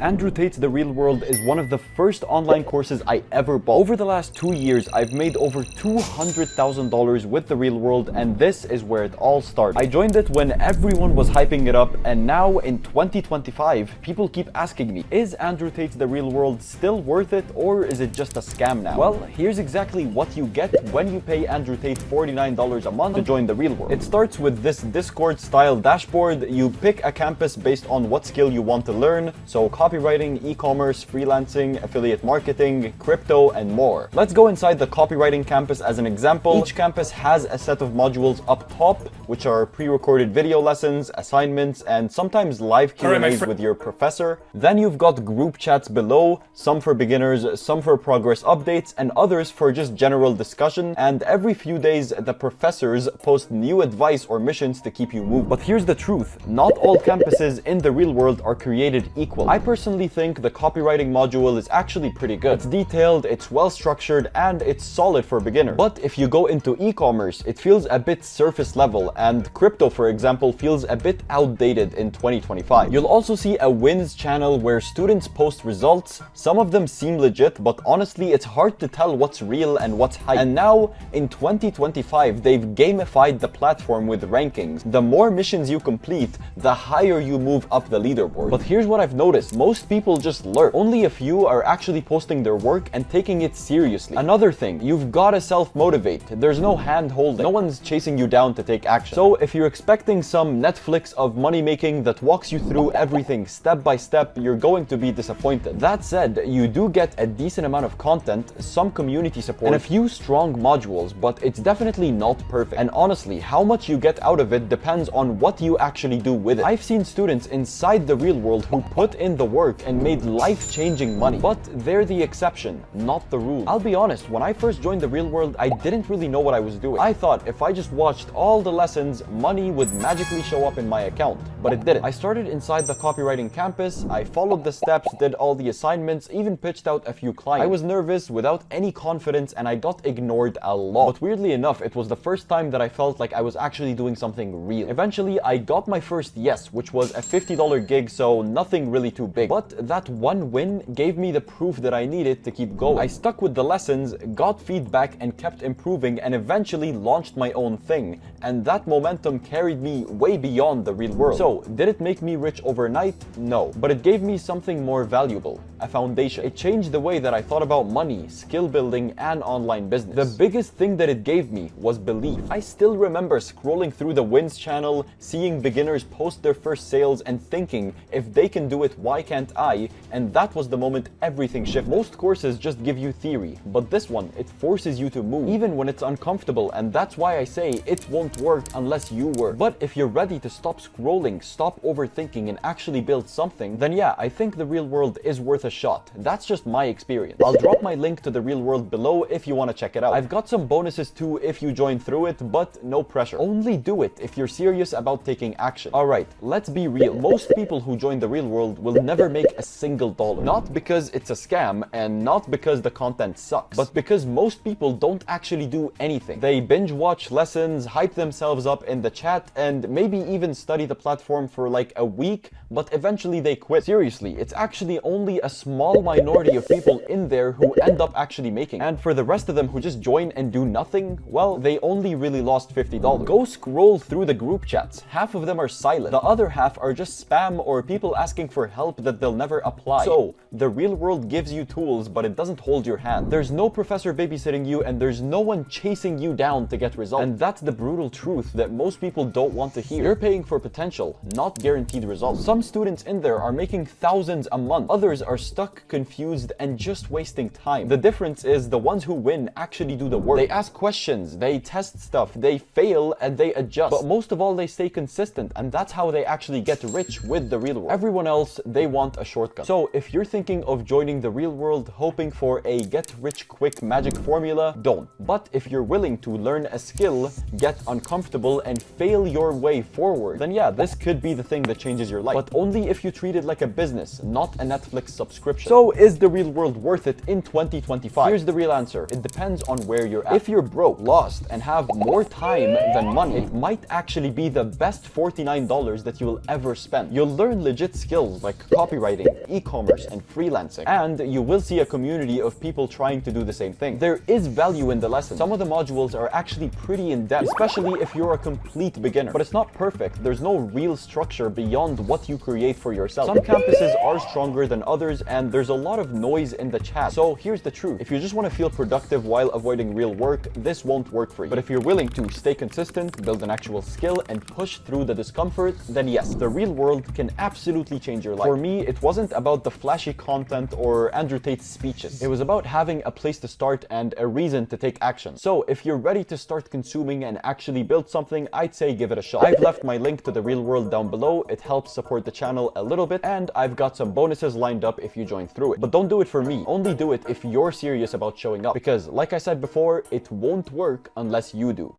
Andrew Tate's The Real World is one of the first online courses I ever bought. Over the last 2 years, I've made over $200,000 with The Real World, and this is where it all started. I joined it when everyone was hyping it up, and now in 2025, people keep asking me, is Andrew Tate's The Real World still worth it, or is it just a scam now? Well, here's exactly what you get when you pay Andrew Tate $49 a month to join The Real World. It starts with this Discord-style dashboard. You pick a campus based on what skill you want to learn, so copywriting, e-commerce, freelancing, affiliate marketing, crypto, and more. Let's go inside the copywriting campus as an example. Each campus has a set of modules up top, which are pre-recorded video lessons, assignments, and sometimes live Q&As with your professor. Then you've got group chats below, some for beginners, some for progress updates, and others for just general discussion. And every few days, the professors post new advice or missions to keep you moving. But here's the truth, not all campuses in the real world are created equal. I personally think the copywriting module is actually pretty good. It's detailed, it's well structured, and it's solid for beginners. But if you go into e-commerce, it feels a bit surface level, and crypto, for example, feels a bit outdated in 2025. You'll also see a wins channel where students post results. Some of them seem legit, but honestly, it's hard to tell what's real and what's hype. And now, in 2025, they've gamified the platform with rankings. The more missions you complete, the higher you move up the leaderboard. But here's what I've noticed. Most people just lurk. Only a few are actually posting their work and taking it seriously. Another thing, you've gotta self-motivate. There's no hand-holding. No one's chasing you down to take action. So if you're expecting some Netflix of money-making that walks you through everything step by step, you're going to be disappointed. That said, you do get a decent amount of content, some community support, and a few strong modules, but it's definitely not perfect. And honestly, how much you get out of it depends on what you actually do with it. I've seen students inside the real world who put in the work and made life-changing money, but they're the exception, not the rule. I'll be honest, when I first joined the real world, I didn't really know what I was doing. I thought if I just watched all the lessons, money would magically show up in my account, but it didn't. I started inside the copywriting campus, I followed the steps, did all the assignments, even pitched out a few clients. I was nervous, without any confidence, and I got ignored a lot. But weirdly enough, it was the first time that I felt like I was actually doing something real. Eventually, I got my first yes, which was a $50 gig, so nothing really too big. But that one win gave me the proof that I needed to keep going. I stuck with the lessons, got feedback, and kept improving, and eventually launched my own thing. And that momentum carried me way beyond the real world. So, did it make me rich overnight? No. But it gave me something more valuable, a foundation. It changed the way that I thought about money, skill building, and online business. The biggest thing that it gave me was belief. I still remember scrolling through the wins channel, seeing beginners post their first sales, and thinking, if they can do it, why can't I? And that was the moment everything shifted. Most courses just give you theory, but this one, it forces you to move, even when it's uncomfortable, and that's why I say it won't work unless you work. But if you're ready to stop scrolling, stop overthinking, and actually build something, then yeah, I think the real world is worth a shot. That's just my experience. I'll drop my link to the real world below if you want to check it out. I've got some bonuses too if you join through it, but no pressure. Only do it if you're serious about taking action. Alright, let's be real. Most people who join the real world will never make a single dollar. Not because it's a scam, and not because the content sucks, but because most people don't actually do anything. They binge watch lessons, hype themselves up in the chat, and maybe even study the platform for like a week, but eventually they quit. Seriously, it's actually only a small minority of people in there who end up actually making. And for the rest of them who just join and do nothing, well, they only really lost $50. Go scroll through the group chats. Half of them are silent. The other half are just spam or people asking for help that they'll never apply. So, the real world gives you tools, but it doesn't hold your hand. There's no professor babysitting you, and there's no one chasing you down to get results. And that's the brutal truth that most people don't want to hear. You're paying for potential, not guaranteed results. Some students in there are making thousands a month. Others are stuck, confused, and just wasting time. The difference is the ones who win actually do the work. They ask questions, they test stuff, they fail, and they adjust. But most of all, they stay consistent, and that's how they actually get rich with the real world. Everyone else, they want a shortcut. So if you're thinking of joining the real world hoping for a get-rich-quick magic formula, don't. But if you're willing to learn a skill, get uncomfortable, and fail your way forward, then yeah, this could be the thing that changes your life. But only if you treat it like a business, not a Netflix subscription. So is the real world worth it in 2025? Here's the real answer. It depends on where you're at. If you're broke, lost, and have more time than money, it might actually be the best $49 that you will ever spend. You'll learn legit skills like copy copywriting, e-commerce, and freelancing. And you will see a community of people trying to do the same thing. There is value in the lesson. Some of the modules are actually pretty in-depth, especially if you're a complete beginner. But it's not perfect. There's no real structure beyond what you create for yourself. Some campuses are stronger than others, and there's a lot of noise in the chat. So here's the truth. If you just want to feel productive while avoiding real work, this won't work for you. But if you're willing to stay consistent, build an actual skill, and push through the discomfort, then yes, the real world can absolutely change your life. For me, it wasn't about the flashy content or Andrew Tate's speeches. It was about having a place to start and a reason to take action. So if you're ready to start consuming and actually build something, I'd say give it a shot. I've left my link to the real world down below. It helps support the channel a little bit, and I've got some bonuses lined up if you join through it. But don't do it for me. Only do it if you're serious about showing up, because like I said before, it won't work unless you do.